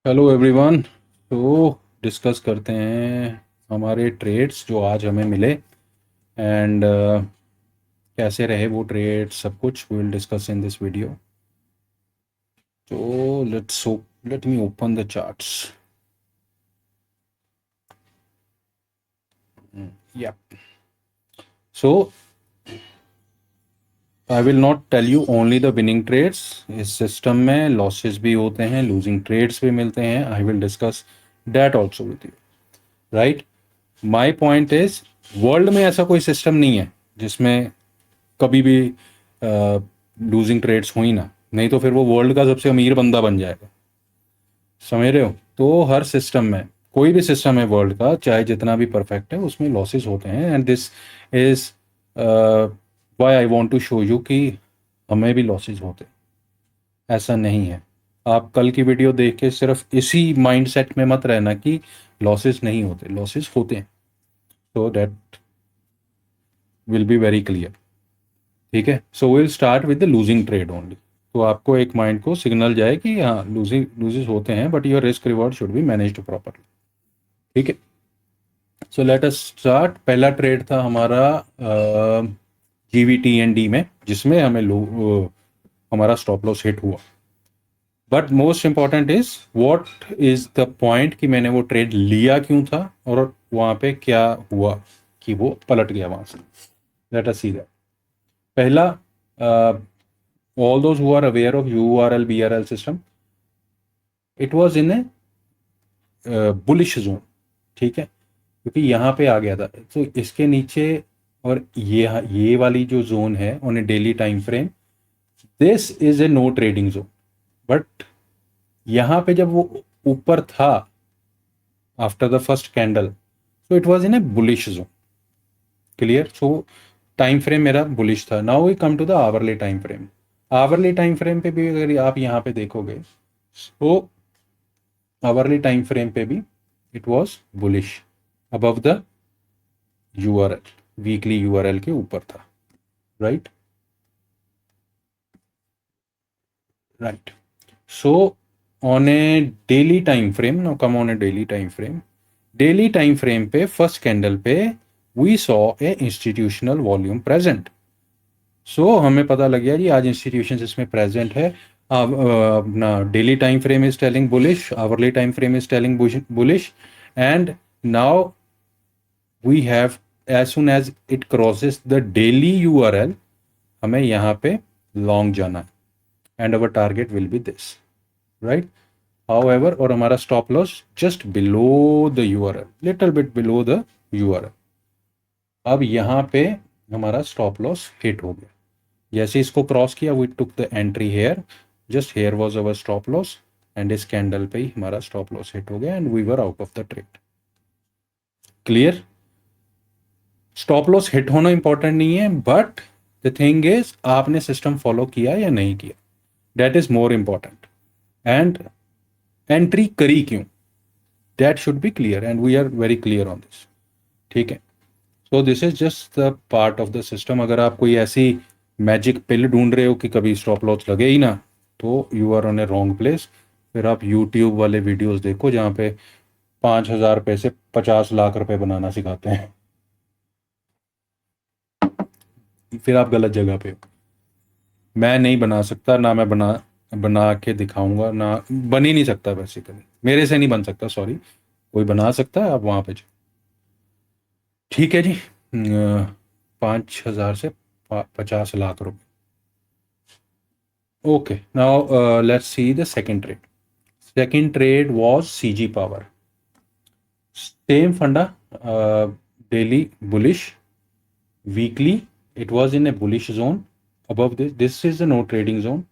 Hello everyone. तो discuss करते हैं हमारे ट्रेड्स जो आज हमें मिले एंड कैसे रहे वो ट्रेड, सब कुछ we will discuss in this video. तो let me open the charts. या so I will not tell you only the winning trades. इस सिस्टम में लॉसेस भी होते हैं, लूजिंग ट्रेड्स भी मिलते हैं। I will discuss that also with you, right. My point is, world में ऐसा कोई सिस्टम नहीं है जिसमें कभी भी लूजिंग ट्रेड्स हुई ना, नहीं तो फिर वो वर्ल्ड का सबसे अमीर बंदा बन जाएगा। समझ रहे हो? तो हर सिस्टम में, कोई भी सिस्टम है वर्ल्ड का, चाहे जितना भी परफेक्ट है, उसमें लॉसेस होते हैं। And this is why I want to show you कि हमें भी लॉसेस होते हैं, ऐसा नहीं है। आप कल की वीडियो देख के सिर्फ इसी माइंडसेट में मत रहना कि लॉसेस नहीं होते, लॉसेस होते हैं। So that will be very clear. ठीक है, so will start with the losing trade only. तो आपको एक माइंड को सिग्नल जाए कि हाँ, लूजिंग लूजेस होते हैं, but your risk reward should be managed properly. ठीक है, सो लेट अस स्टार्ट। पहला ट्रेड था हमारा GVTND में, जिसमें हमें हमारा स्टॉप लॉस हिट हुआ। But most important is what is the point कि मैंने वो ट्रेड लिया क्यों था और वहां पे क्या हुआ कि वो पलट गया वहां से। Let us see that. पहला, all those who are aware of URL BRL system, it was in a bullish zone. ठीक है, क्योंकि यहाँ पे आ गया था, तो इसके नीचे और ये वाली जो जोन है on a daily time frame, this is a no trading zone. But यहाँ पे जब वो ऊपर था after the first candle, so it was in a bullish zone. Clear? So time frame मेरा बुलिश था। Now we come to the hourly time frame. Hourly time frame पे भी अगर आप यहाँ पे देखोगे, तो आवरली टाइम फ्रेम पे भी it was bullish above the URL, weekly URL के ऊपर था। Right, right. So on a daily time frame, no come on a daily time frame, daily time frame पे फर्स्ट कैंडल पे we saw a institutional volume present. So हमें पता लग गया जी आज इंस्टीट्यूशन इसमें प्रेजेंट है। अपना daily time frame is telling bullish, hourly time frame is telling bullish, and now we have, as soon as it crosses the daily URL, हमें यहाँ पे लॉन्ग जाना है and our target will be this, right. However, और हमारा stop loss just below the URL, little bit below the URL. अब यहाँ पे हमारा स्टॉप लॉस हिट हो गया। जैसे इसको क्रॉस किया, we took the entry here, just here was our stop loss, and इस कैंडल पे ही हमारा स्टॉप लॉस हिट हो गया and we were out of the trade. Clear? Stop loss hit होना इंपॉर्टेंट नहीं है, बट द थिंग इज आपने सिस्टम फॉलो किया या नहीं किया, that is more important. And entry करी क्यों, that should be clear, and we are very clear on this. ठीक है, so this is just the part of the system. अगर आप कोई ऐसी मैजिक पिल ढूंढ रहे हो कि कभी स्टॉप लॉस लगे ही ना, तो you are on a wrong place. फिर आप यूट्यूब वाले वीडियोस देखो जहाँ पे 5,000 रुपये से 50 लाख रुपए बनाना सिखाते हैं, फिर आप गलत जगह पे हो। मैं नहीं बना सकता, ना मैं बना बना के दिखाऊंगा, ना बन ही नहीं सकता, बेसिकली मेरे से नहीं बन सकता, सॉरी। कोई बना सकता है, आप वहां पे जाओ। ठीक है जी, 5,000 से 50 लाख रुपए। Okay, now let's see the second trade. Second trade was CG power, same फंडा, daily bullish, weekly it was in a bullish zone above this, this is the no trading zone.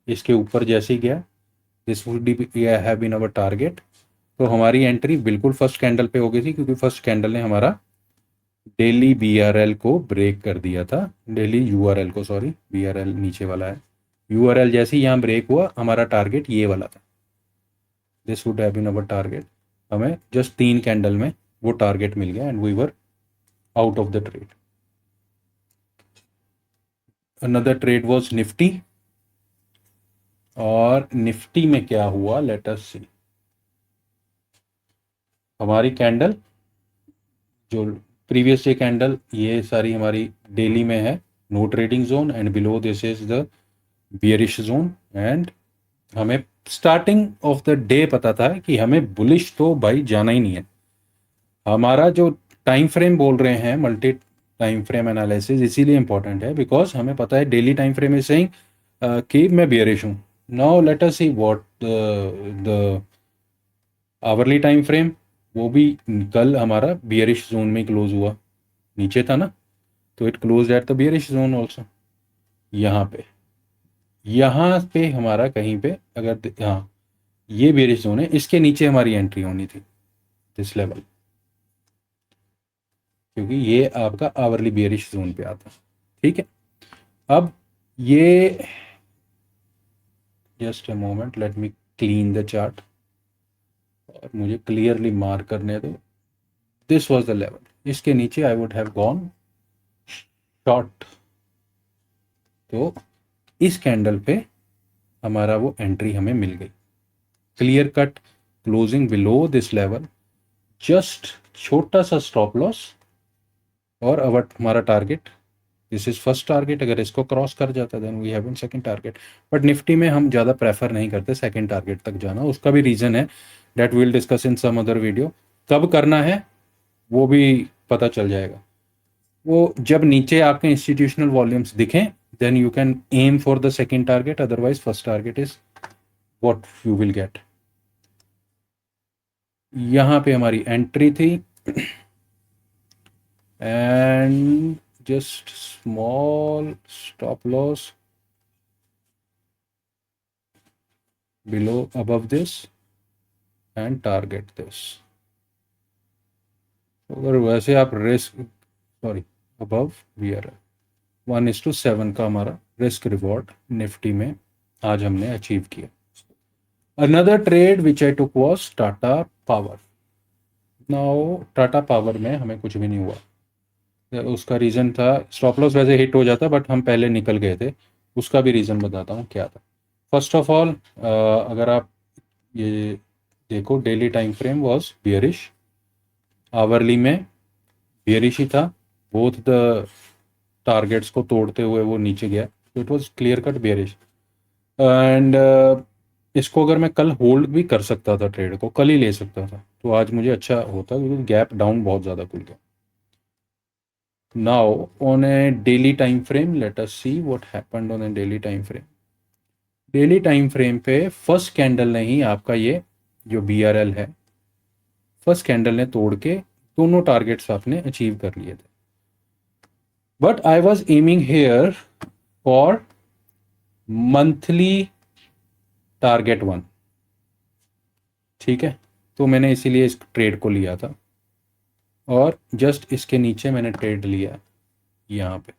इसके ऊपर जैसे ही गया, this would have been our target. तो हमारी entry बिल्कुल first candle पे हो गई थी, क्योंकि फर्स्ट कैंडल ने हमारा डेली BRL को ब्रेक कर दिया था, डेली यूआरएल को, सॉरी, BRL नीचे वाला है। यूआरएल जैसे ही यहाँ ब्रेक हुआ, हमारा टारगेट ये वाला था, this would have been our target. हमें जस्ट 3 कैंडल में वो टारगेट मिल गया and we were out of the trade. Another trade was Nifty, और निफ्टी में क्या हुआ, लेट अस सी। हमारी कैंडल जो प्रीवियस डे कैंडल, ये सारी हमारी डेली में है, no trading zone, and below this is the bearish zone. And हमें स्टार्टिंग ऑफ द डे पता था कि हमें बुलिश तो भाई जाना ही नहीं है। हमारा जो टाइम फ्रेम बोल रहे हैं मल्टी टाइम फ्रेम एनालिसिस इसीलिए इंपॉर्टेंट है बिकॉज हमें पता है daily time frame is saying कि मैं बियरिश हूँ। Now let us see what the hourly time frame, वो भी कल हमारा बियरिश जोन में क्लोज हुआ, नीचे था ना, तो it close at the bearish zone also. यहाँ पे हमारा कहीं पे अगर हाँ ये बियरिश जोन है, इसके नीचे हमारी एंट्री होनी थी दिस लेवल, क्योंकि ये आपका आवरली बियरिश जोन पे आता। ठीक है, अब ये just a moment, let me clean the chart और मुझे क्लियरली मार्क करने दो। दिस वाज द लेवल, इसके नीचे I would have gone short. तो इस कैंडल पे हमारा वो एंट्री हमें मिल गई, clear cut closing below this level, just छोटा सा स्टॉप लॉस और अब हमारा target, this is first target. अगर इसको क्रॉस कर जाता then we have in second target. But Nifty में हम ज़्यादा प्रेफर नहीं करते सेकंड टारगेट तक जाना, उसका भी रीज़न है that will discuss in some other video. कब करना है वो भी पता चल जाएगा। वो जब नीचे आपके इंस्टीट्यूशनल वॉल्यूम्स दिखें then you can aim for the second target, otherwise first target is what you will get. यहाँ पे हमारी एंट्री थी and just small stop loss below above this and target this। अगर वैसे आप risk sorry above we are 1:7 का हमारा risk reward Nifty में आज हमने अचीव किया। Another trade which I took was Tata power. Now Tata power में हमें कुछ भी नहीं हुआ, उसका रीज़न था स्टॉप लॉस वैसे हिट हो जाता बट हम पहले निकल गए थे। उसका भी रीज़न बताता हूँ क्या था। फर्स्ट ऑफ ऑल अगर आप ये देखो daily time frame was bearish, hourly में बियरिश ही था, बोथ द टारगेट्स को तोड़ते हुए वो नीचे गया, तो it was clear cut bearish. And इसको अगर मैं कल होल्ड भी कर सकता था, ट्रेड को कल ही ले सकता था, तो आज मुझे अच्छा होता क्योंकि गैप डाउन बहुत ज़्यादा खुल गया। Now on a daily time frame, let us see what happened on a daily time frame। Daily time frame पे फर्स्ट कैंडल ने ही आपका ये जो BRL है, फर्स्ट कैंडल ने तोड़ के दोनों टारगेट्स आपने अचीव कर लिए थे। But I was aiming here for monthly target 1। ठीक है, तो मैंने इसीलिए इस ट्रेड को लिया था और जस्ट इसके नीचे मैंने ट्रेड लिया यहाँ पे।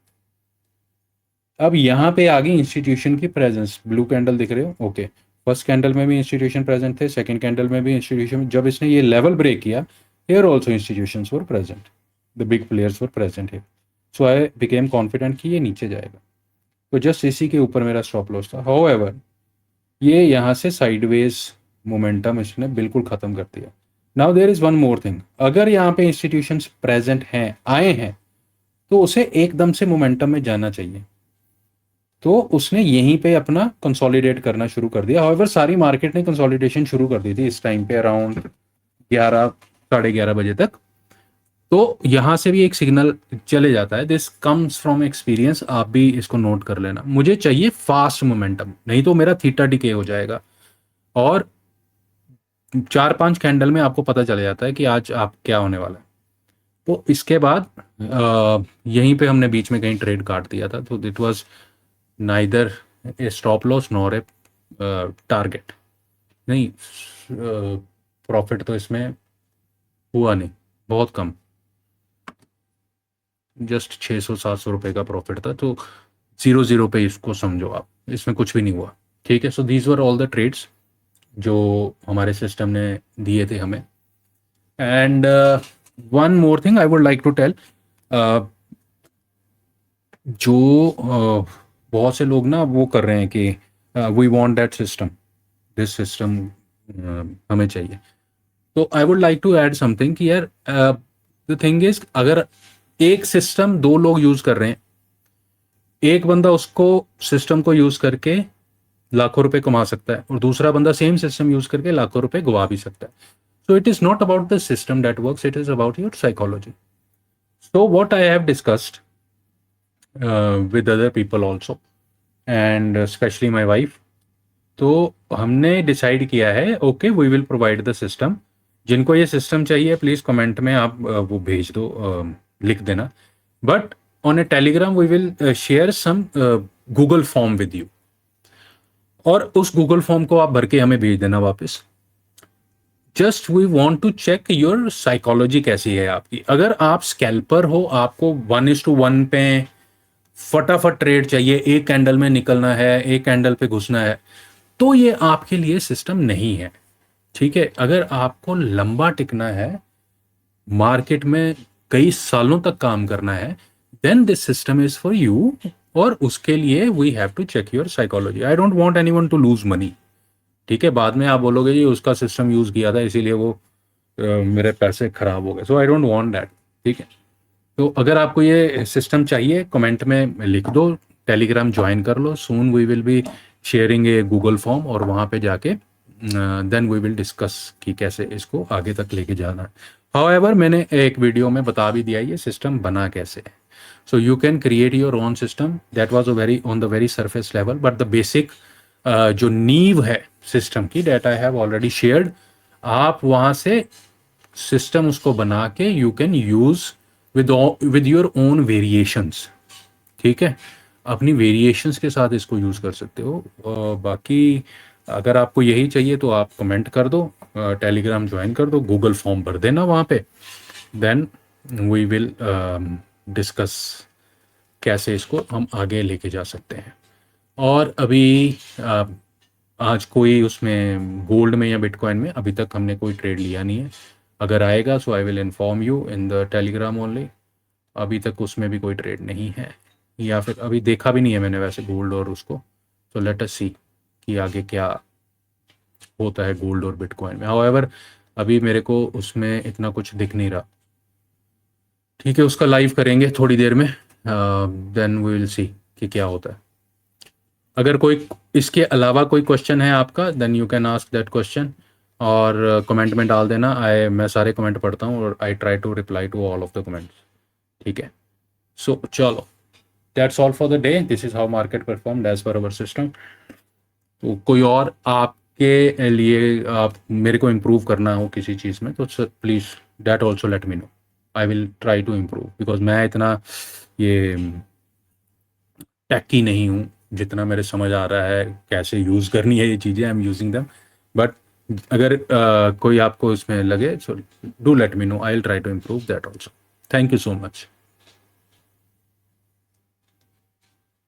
अब यहाँ पे आ गई इंस्टीट्यूशन की प्रेजेंस, ब्लू कैंडल दिख रहे हो, ओके। फर्स्ट कैंडल में भी इंस्टीट्यूशन प्रेजेंट थे, सेकंड कैंडल में भी इंस्टीट्यूशन, जब इसने ये लेवल ब्रेक किया here also institutions were present, the big players were present here. So I became confident कि ये नीचे जाएगा, तो जस्ट इसी के ऊपर मेरा स्टॉप लॉस था। हाउएवर ये यहाँ से साइडवेज मोमेंटम इसने बिल्कुल ख़त्म कर दिया। Now there is one more thing, अगर यहाँ पे इंस्टीट्यूशंस प्रेजेंट हैं, आए हैं, तो उसे एकदम से मोमेंटम में जाना चाहिए, तो उसने यहीं पे अपना कंसोलिडेट करना शुरू कर दिया। हाउएवर सारी मार्केट ने कंसोलिडेशन शुरू कर दी थी इस टाइम पे अराउंड 11 साढ़े 11 बजे तक, तो यहां से भी एक सिग्नल चले जाता है। दिस कम्स फ्रॉम एक्सपीरियंस, आप भी इसको नोट कर लेना। मुझे चाहिए फास्ट मोमेंटम, नहीं तो मेरा थीटा डिके हो जाएगा, और 4-5 कैंडल में आपको पता चल जाता है कि आज आप क्या होने वाला है। तो इसके बाद यहीं पे हमने बीच में कहीं ट्रेड काट दिया था, तो it was neither A stop loss nor a target. नहीं, प्रॉफिट तो इसमें हुआ नहीं, बहुत कम, जस्ट 600-700 रुपए का प्रॉफिट था, तो 0-0 पे इसको समझो आप, इसमें कुछ भी नहीं हुआ। ठीक है, so these were all the trades जो हमारे सिस्टम ने दिए थे हमें। And one more thing I would like to tell, जो बहुत से लोग ना वो कर रहे हैं कि we want that system, this system हमें चाहिए। तो I would like to add something कि यार द थिंग इज, अगर एक सिस्टम दो लोग यूज कर रहे हैं, एक बंदा उसको सिस्टम को यूज करके लाखों रुपए कमा सकता है और दूसरा बंदा सेम सिस्टम यूज करके लाखों रुपए गवा भी सकता है. So it is not about the system that works, it is about your psychology. So what I have discussed with other people also, and especially my wife, तो हमने डिसाइड किया है, okay we will provide the system. जिनको ये system चाहिए please comment में आप वो भेज दो, लिख देना. But on a Telegram we will share some Google form with you, और उस गूगल फॉर्म को आप भर के हमें भेज देना वापस. Just we want to check your psychology कैसी है आपकी. अगर आप स्कैल्पर हो, आपको 1:1 पे फटाफट ट्रेड चाहिए, एक कैंडल में निकलना है, एक कैंडल पे घुसना है, तो ये आपके लिए सिस्टम नहीं है. ठीक है, अगर आपको लंबा टिकना है, मार्केट में कई सालों तक काम करना है, then this system is for you. और उसके लिए we have to check your psychology. I don't want anyone to lose money. ठीक है, बाद में आप बोलोगे जी उसका सिस्टम यूज किया था इसीलिए वो मेरे पैसे खराब हो गए. सो आई डोंट वांट दैट. ठीक है, तो अगर आपको ये सिस्टम चाहिए कमेंट में लिख दो, टेलीग्राम ज्वाइन कर लो. Soon we will be sharing a Google form, और वहाँ पे जाके देन वी विल डिस्कस कि कैसे इसको आगे तक लेके जाना है. हाउएवर मैंने एक वीडियो में बता भी दिया ये सिस्टम बना कैसे है. So you can create your own system. That was a very on the very surface level, but the basic जो नींव है सिस्टम की, that I have already shared. आप वहाँ से सिस्टम उसको बना के you can use with your own variations. ठीक है, अपनी वेरिएशंस के साथ इसको यूज कर सकते हो. बाकी अगर आपको यही चाहिए तो आप कमेंट कर दो, टेलीग्राम ज्वाइन कर दो, गूगल फॉर्म भर देना वहाँ पे. देन वी विल डिस्कस कैसे इसको हम आगे लेके जा सकते हैं. और अभी आज कोई उसमें गोल्ड में या बिटकॉइन में अभी तक हमने कोई ट्रेड लिया नहीं है. अगर आएगा so I will inform you in the Telegram only. अभी तक उसमें भी कोई ट्रेड नहीं है, या फिर अभी देखा भी नहीं है मैंने वैसे गोल्ड और उसको. तो लेट अस सी कि आगे क्या होता है गोल्ड और बिटकॉइन में. हाउएवर अभी मेरे को उसमें इतना कुछ दिख नहीं रहा. ठीक है, उसका लाइव करेंगे थोड़ी देर में, देन वी विल सी कि क्या होता है. अगर कोई इसके अलावा कोई क्वेश्चन है आपका, then you can ask that question, और कमेंट में डाल देना. मैं सारे कमेंट पढ़ता हूँ और I try to reply to all of the comments. ठीक है, सो चलो, that's all for the day. This is how market performed as per our system. तो कोई और आपके लिए आप मेरे को इम्प्रूव करना हो किसी चीज़ में तो please that also let me know. I will try to improve, because मैं इतना ये टेकी नहीं हूँ. जितना मेरे समझ आ रहा है कैसे यूज़ करनी है ये चीज़ें, I am using them. But अगर कोई आपको इसमें लगे, so do let me know. I will try to improve that also. Thank you so much.